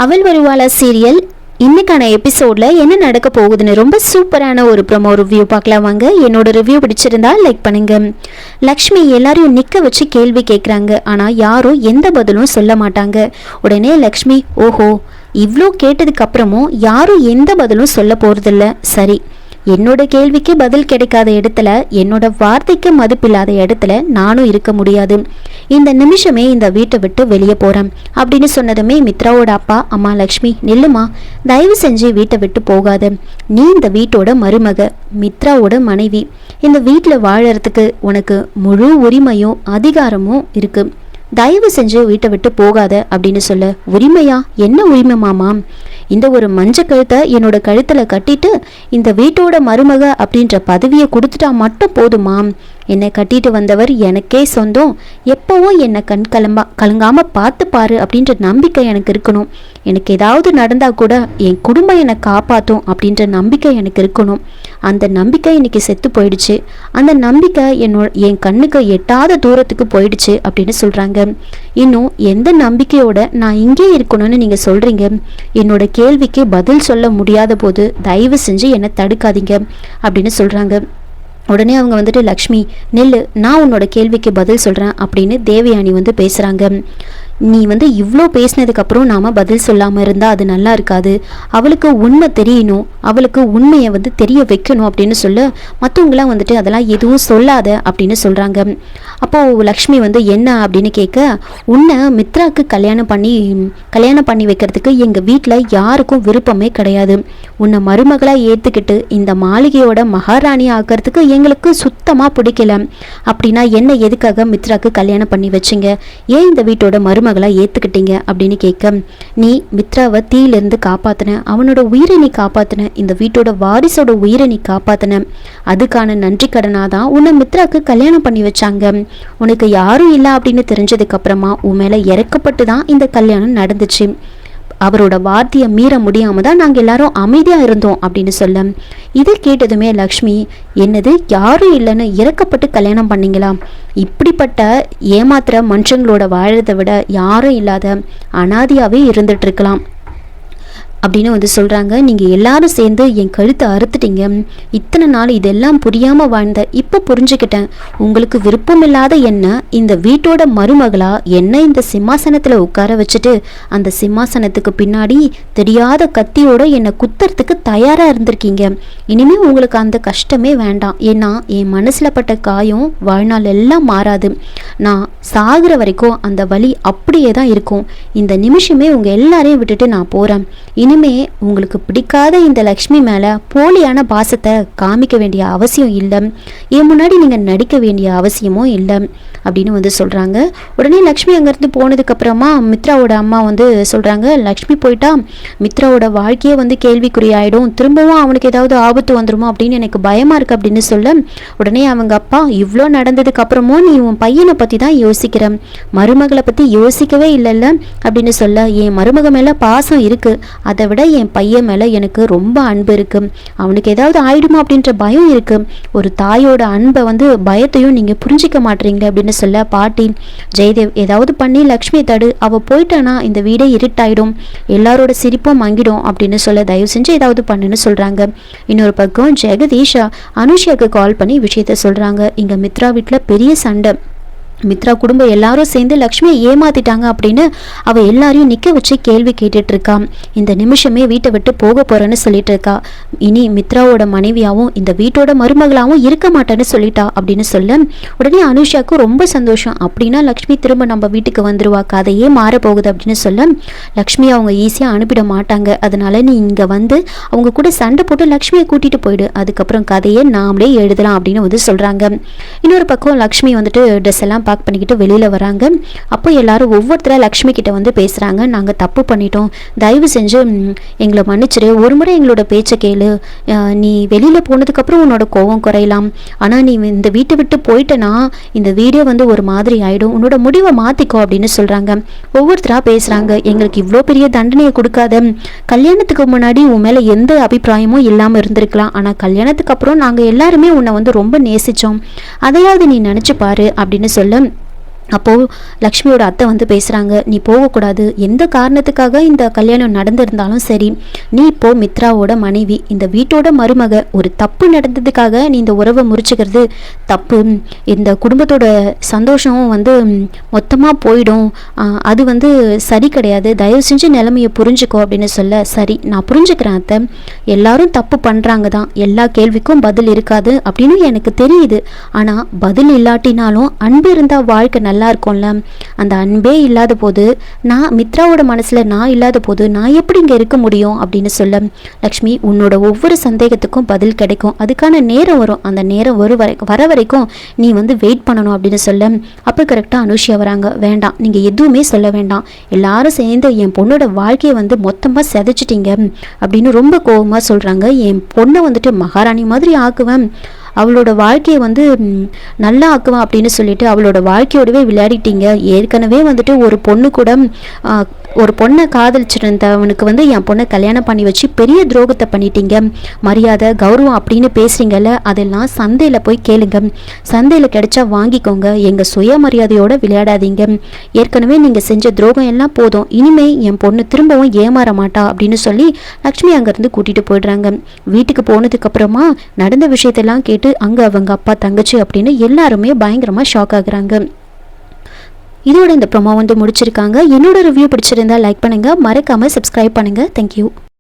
அவள் வருவாளா சீரியல் இன்னைக்கான எபிசோட்ல என்ன நடக்க போகுதுன்னு ரொம்ப சூப்பரான ஒரு ப்ரோமோ ரிவ்யூ பார்க்கலாம் வாங்க. என்னோட ரிவ்யூ பிடிச்சிருந்தா லைக் பண்ணுங்க. லக்ஷ்மி எல்லாரையும் நிக்க வச்சு கேள்வி கேட்குறாங்க. ஆனா யாரும் எந்த பதிலும் சொல்ல மாட்டாங்க. உடனே லக்ஷ்மி, ஓஹோ, இவ்வளோ கேட்டதுக்கு அப்புறமும் யாரும் எந்த பதிலும் சொல்ல போறதில்ல. சரி, என்னோட கேள்விக்கு பதில் கிடைக்காத இடத்துல, என்னோட வார்த்தைக்கு மதிப்பில்லாத இடத்துல நானும் இருக்க முடியாது. இந்த நிமிஷமே இந்த வீட்டை விட்டு வெளியே போறேன் அப்படின்னு சொன்னதுமே மித்ராவோட அப்பா, அம்மா லக்ஷ்மி நில்லுமா, தயவு செஞ்சு வீட்டை விட்டு போகாத. நீ இந்த வீட்டோட மருமக, மித்ராவோட மனைவி. இந்த வீட்டில் வாழறதுக்கு உனக்கு முழு உரிமையும் அதிகாரமும் இருக்கு. தயவு செஞ்சு வீட்டை விட்டு போகாத அப்படின்னு சொல்ல. உரிமையா? என்ன உரிமை மாமா? இந்த ஒரு மஞ்ச கழுத்தை என்னோட கழுத்துல கட்டிட்டு இந்த வீட்டோட மருமக அப்படின்ற பதவியை கொடுத்துட்டா மட்டும் போதுமா? என்னை கட்டிட்டு வந்தவர் எனக்கே சொந்தம், எப்பவும் என்னை கலங்காம பார்த்து பாரு அப்படின்ற நம்பிக்கை எனக்கு இருக்கணும். எனக்கு ஏதாவது நடந்தா கூட என் குடும்பம் என்னை காப்பாற்றும் அப்படின்ற நம்பிக்கை எனக்கு இருக்கணும். அந்த நம்பிக்கை இன்னைக்கு செத்து போயிடுச்சு. அந்த நம்பிக்கை என் கண்ணுக்கு எட்டாத தூரத்துக்கு போயிடுச்சு அப்படின்னு சொல்றாங்க. இன்னும் எந்த நம்பிக்கையோட நான் இங்கே இருக்கணும்னு நீங்க சொல்றீங்க? என்னோட கேள்விக்கு பதில் சொல்ல முடியாத போது தயவு செஞ்சு என்னை தடுக்காதீங்க அப்படின்னு சொல்றாங்க. உடனே அவங்க வந்துட்டு, லக்ஷ்மி நெல்லு, நான் உன்னோட கேள்விக்கு பதில் சொல்கிறேன் அப்படின்னு தேவயானி பேசுகிறாங்க. நீ இவ்வளோ பேசினதுக்கப்புறம் நாம் பதில் சொல்லாமல் இருந்தால் அது நல்லா இருக்காது. அவளுக்கு உண்மை தெரியணும், அவளுக்கு உண்மையை தெரிய வைக்கணும் அப்படின்னு சொல்ல மற்றவங்களாம் அதெல்லாம் எதுவும் சொல்லாத அப்படின்னு சொல்கிறாங்க. அப்போது லக்ஷ்மி என்ன அப்படின்னு கேட்க, உன்னை மித்ராவுக்கு கல்யாணம் பண்ணி வைக்கிறதுக்கு எங்கள் வீட்டில் யாருக்கும் விருப்பமே கிடையாது. உன்னை மருமகளாக ஏற்றுக்கிட்டு இந்த மாளிகையோட மகாராணி ஆக்கிறதுக்கு எங்களுக்கு சுத்தமாக பிடிக்கல. அப்படின்னா என்ன எதுக்காக மித்ராவுக்கு கல்யாணம் பண்ணி வச்சிங்க? ஏன் இந்த வீட்டோட மருமகளாக ஏற்றுக்கிட்டீங்க அப்படின்னு கேட்க, நீ மித்ராவை தீயிலிருந்து காப்பாற்றின, அவனோட உயிரை நீ காப்பாற்றின, இந்த வீட்டோட வாரிசோட உயிரை நீ காப்பாற்றின, அதுக்கான நன்றி கடனாக தான் உன்னை மித்ராவுக்கு கல்யாணம் பண்ணி வச்சாங்க. உனக்கு யாரும் இல்லை அப்படின்னு தெரிஞ்சதுக்கு அப்புறமா உன் மேலே இறக்கப்பட்டு தான் இந்த கல்யாணம் நடந்துச்சு. அவரோட வார்த்தையை மீற முடியாம தான் நாங்கள் எல்லாரும் அமைதியா இருந்தோம் அப்படின்னு சொல்ல, இதை கேட்டதுமே லக்ஷ்மி, என்னது யாரும் இல்லைன்னு இறக்கப்பட்டு கல்யாணம் பண்ணீங்களா? இப்படிப்பட்ட ஏமாத்துற மனுஷங்களோட வாழறதை விட யாரும் இல்லாத அனாதியாவே இருந்துட்டு இருக்கலாம் அப்படின்னு சொல்கிறாங்க. நீங்கள் எல்லாரும் சேர்ந்து என் கழுத்தை அறுத்துட்டீங்க. இத்தனை நாள் இதெல்லாம் புரியாமல் வாழ்ந்த, இப்போ புரிஞ்சுக்கிட்டேன். உங்களுக்கு விருப்பம் இல்லாத என்ன இந்த வீட்டோட மருமகளாக என்ன இந்த சிம்மாசனத்தில் உட்கார வச்சுட்டு அந்த சிம்மாசனத்துக்கு பின்னாடி தெரியாத கத்தியோட என்னை குத்துறதுக்கு தயாராக இருந்திருக்கீங்க. இனிமேல் உங்களுக்கு அந்த கஷ்டமே வேண்டாம். ஏன்னா என் மனசில் பட்ட காயம் வாழ்நாள் எல்லாம் மாறாது. நான் சாகிற வரைக்கும் அந்த வலி அப்படியே தான் இருக்கும். இந்த நிமிஷமே உங்கள் எல்லாரையும் விட்டுட்டு நான் போகிறேன். இனிமே உங்களுக்கு பிடிக்காத இந்த லக்ஷ்மி மேலே போலியான பாசத்தை காமிக்க வேண்டிய அவசியம் இல்லை. என் முன்னாடி நீங்கள் நடிக்க வேண்டிய அவசியமும் இல்லை அப்படின்னு சொல்கிறாங்க. உடனே லக்ஷ்மி அங்கேருந்து போனதுக்கப்புறமா மித்ராவோட அம்மா சொல்கிறாங்க, லக்ஷ்மி போயிட்டா மித்ராவோட வாழ்க்கையே கேள்விக்குறியாயிடும், திரும்பவும் அவனுக்கு ஏதாவது ஆபத்து வந்துருமோ அப்படின்னு எனக்கு பயமாக இருக்குது அப்படின்னு சொல்ல, உடனே அவங்க அப்பா, இவ்வளோ நடந்ததுக்கு அப்புறமும் நீ உன் பையனை பற்றி தான் யோசிக்கிற, மருமகளை பற்றி யோசிக்கவே இல்லைல்ல அப்படின்னு சொல்ல, என் மருமக மேலே பாசம் இருக்குது, அதை விட என் பையன் மேலே எனக்கு ரொம்ப அன்பு இருக்குது, அவனுக்கு ஏதாவது ஆயிடுமா அப்படின்ற பயம் இருக்குது. ஒரு தாயோட அன்பை பயத்தையும் நீங்கள் புரிஞ்சிக்க மாட்டீங்களே அப்படின்னு சொல்ல, பாட்டி ஜெயதேவ் ஏதாவது பண்ணி லக்ஷ்மியை தடு, அவ போயிட்டானா இந்த வீடே இருட்டாயிடும், எல்லாரோட சிரிப்பும் மங்கிடும் அப்படின்னு சொல்ல, தயவு செஞ்சு ஏதாவது பண்ணுன்னு சொல்றாங்க. இன்னொரு பக்கம் ஜெகதீஷ் அனுஷியாவுக்கு கால் பண்ணி விஷயத்த சொல்றாங்க. இங்க மித்ரா வீட்டில் பெரிய சண்டை. மித்ரா குடும்பம் எல்லாரும் சேர்ந்து லக்ஷ்மியை ஏமாத்திட்டாங்க அப்படின்னு அவ எல்லாரையும் நிக்க வச்சு கேள்வி கேட்டுட்டு இருக்கா. இந்த நிமிஷமே வீட்டை விட்டு போக போறேன்னு சொல்லிட்டு இருக்கா. இனி மித்ராவோட மனைவியாவும் இந்த வீட்டோட மருமகளாவும் இருக்க மாட்டேன்னு சொல்லிட்டா அப்படின்னு சொல்ல, உடனே அனுஷாவுக்கு ரொம்ப சந்தோஷம். அப்படின்னா லக்ஷ்மி திரும்ப நம்ம வீட்டுக்கு வந்துருவா, கதையே மாற போகுது அப்படின்னு சொல்ல, லக்ஷ்மி அவங்க ஈஸியா அனுப்பிட மாட்டாங்க, அதனால நீ இங்க அவங்க கூட சண்டை போட்டு லக்ஷ்மியை கூட்டிட்டு போயிடு, அதுக்கப்புறம் கதையை நாமளே எழுதலாம் அப்படின்னு சொல்றாங்க. இன்னொரு பக்கம் லக்ஷ்மி ட்ரெஸ் எல்லாம் பேக் பண்ணிக்கிட்டு வெளியில வராங்க. அப்போ எல்லாரும் ஒவ்வொருத்தர லக்ஷ்மி கிட்ட பேசுறாங்க, நாங்க தப்பு பண்ணிட்டோம், தயவு செஞ்சு எங்களை மன்னிச்சிரு, ஒரு முறை எங்களோட பேச்சை கேளு, நீ வெளியில போனதுக்கு அப்புறம் உன்னோட கோவம் குறையலாம், ஆனா நீ இந்த வீட்டை விட்டு போயிட்டனா இந்த வீடே ஒரு மாதிரி ஆயிடும், உன்னோட முடிவை மாத்திக்கோ அப்படின்னு சொல்றாங்க. ஒவ்வொருத்தரா பேசுறாங்க, எங்களுக்கு இவ்வளோ பெரிய தண்டனையை கொடுக்காத, கல்யாணத்துக்கு முன்னாடி உன் மேல எந்த அபிப்பிராயமும் இல்லாம இருந்திருக்கலாம், ஆனா கல்யாணத்துக்கு அப்புறம் நாங்க எல்லாருமே உன்னை ரொம்ப நேசிச்சோம், அதையாவது நீ நினைச்சு பாரு அப்படின்னு சொல்ல, அப்போது லக்ஷ்மியோட அத்தை வந்து பேசுகிறாங்க, நீ போகக்கூடாது, எந்த காரணத்துக்காக இந்த கல்யாணம் நடந்திருந்தாலும் சரி, நீ இப்போது மித்ராவோட மனைவி, இந்த வீட்டோட மருமக. ஒரு தப்பு நடந்ததுக்காக நீ இந்த உறவை முறிச்சுக்கிறது தப்பு. இந்த குடும்பத்தோட சந்தோஷமும் வந்து மொத்தமாக போயிடும், அது வந்து சரி கிடையாது, தயவு செஞ்சு நிலைமையை புரிஞ்சுக்கோ அப்படின்னு சொல்ல, சரி நான் புரிஞ்சுக்கிறேன் அத்தை, எல்லாரும் தப்பு பண்ணுறாங்க தான், எல்லா கேள்விக்கும் பதில் இருக்காது அப்படின்னு எனக்கு தெரியுது. ஆனால் பதில் இல்லாட்டினாலும் அன்பு இருந்தால் வாழ்க்கை நல்லா இருக்கும்ல. அந்த அன்பே இல்லாத போது, நான் மித்ராவோட மனசுல நான் இல்லாத போது நான் எப்படி இங்க இருக்க முடியும் அப்படின்னு சொல்ல, லக்ஷ்மி உன்னோட ஒவ்வொரு சந்தேகத்துக்கும் பதில் கிடைக்கும், அதுக்கான நேரம் வரும், அந்த நேரம் வர வரைக்கும் நீ வந்து வெயிட் பண்ணணும் அப்படின்னு சொல்ல, அப்போ கரெக்டாக அனுஷியா வராங்க. வேண்டாம், நீங்க எதுவுமே சொல்ல வேண்டாம், எல்லாரும் சேர்ந்து என் பொண்ணோட வாழ்க்கையை வந்து மொத்தமாக செதைச்சிட்டீங்க அப்படின்னு ரொம்ப கோபமாக சொல்றாங்க. என் பொண்ணை வந்துட்டு மகாராணி மாதிரி ஆக்குவேன், அவளோட வாழ்க்கையை வந்து நல்லா ஆக்குவான் அப்படின்னு சொல்லிட்டு அவளோட வாழ்க்கையோடவே விளையாடிட்டீங்க. ஏற்கனவே வந்துட்டு ஒரு பொண்ணை காதலிச்சிருந்தவனுக்கு வந்து என் பொண்ணை கல்யாணம் பண்ணி வச்சு பெரிய துரோகத்தை பண்ணிட்டீங்க. மரியாதை கௌரவம் அப்படின்னு பேசுறீங்கல்ல, அதெல்லாம் சந்தையில் போய் கேளுங்க, சந்தையில் கிடைச்சா வாங்கிக்கோங்க, எங்கள் சுயமரியாதையோட விளையாடாதீங்க. ஏற்கனவே நீங்கள் செஞ்ச துரோகம் எல்லாம் போதும், இனிமே என் பொண்ணு திரும்பவும் ஏமாற மாட்டா அப்படின்னு சொல்லி லக்ஷ்மி அங்கேருந்து கூட்டிகிட்டு போயிடுறாங்க. வீட்டுக்கு போனதுக்கப்புறமா நடந்த விஷயத்தெல்லாம் கேட்டு அங்கே அவங்க அப்பா தங்கச்சி அப்படின்னு எல்லாருமே பயங்கரமாக ஷாக் ஆகுறாங்க. இதோட இந்த ப்ரோமோ வந்து முடிச்சிருக்காங்க. என்னோட ரிவ்யூ பிடிச்சிருந்தா லைக் பண்ணுங்கள், மறக்காமல் சப்ஸ்கிரைப் பண்ணுங்கள். தேங்க்யூ.